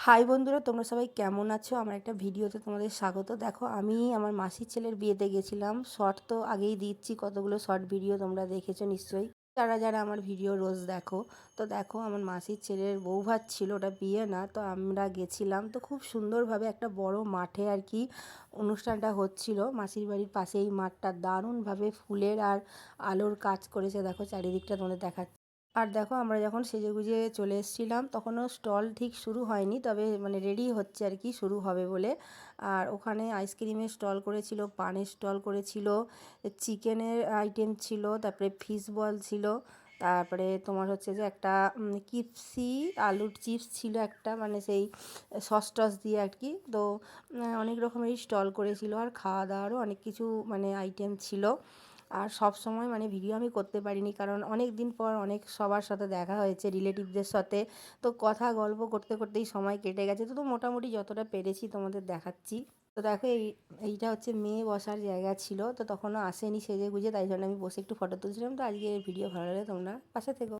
High বন্ধুরা, তোমরা সবাই কেমন আছো? আমার একটা ভিডিওতে তোমাদের স্বাগত। দেখো, আমি আমার মাসির ছেলের বিয়েতে গেছিলাম। শর্ট তো আগেই দিচ্ছি, কতগুলো শর্ট ভিডিও তোমরা দেখেছো নিশ্চয়ই, যারা যারা আমার ভিডিও রোজ দেখো। তো দেখো, আমার মাসির ছেলের বৌভাত ছিল, ওটা বিয়ে না। তো আমরা গেছিলাম, তো খুব সুন্দরভাবে একটা বড় মাঠে আর কি অনুষ্ঠানটা হচ্ছিল। মাসির বাড়ির পাশে এই মাঠটা দারুণভাবে ফুলের আর আলোর কাজ করেছে। দেখো চারিদিকটা তোমাদের দেখাচ্ছে। আর দেখো, আমরা যখন সেজেগুজে চলে এসেছিলাম তখনও স্টল ঠিক শুরু হয়নি, তবে মানে রেডি হচ্ছে আর কি, শুরু হবে বলে। আর ওখানে আইসক্রিমের স্টল করেছিল, পানের স্টল করেছিল, চিকেনের আইটেম ছিল, তারপরে ফিশ বল ছিল, তারপরে তোমার হচ্ছে যে একটা কিপসি আলুর চিপস ছিল একটা, মানে সেই সস টস দিয়ে আর কি। তো অনেক রকমেরই স্টল করেছিল, আর খাওয়া দাওয়ারও অনেক কিছু মানে আইটেম ছিল। আর সব সময় মানে ভিডিও আমি করতে পারিনি, কারণ অনেক দিন পর অনেক সবার সাথে দেখা হয়েছে, রিলেটিভদের সাথে। তো কথা গল্প করতে করতেই সময় কেটে গেছে। তো মোটামুটি যতটা পেরেছি তোমাদের দেখাচ্ছি। তো দেখো, এইটা হচ্ছে মেয়ে বসার জায়গা ছিল। তো তখনও আসেনি সেজে গুজে, তাই জন্য আমি বসে একটু ফটো তুলছিলাম। তো আজকে ভিডিও ভালো লাগে, তোমরা পাশে থেকো।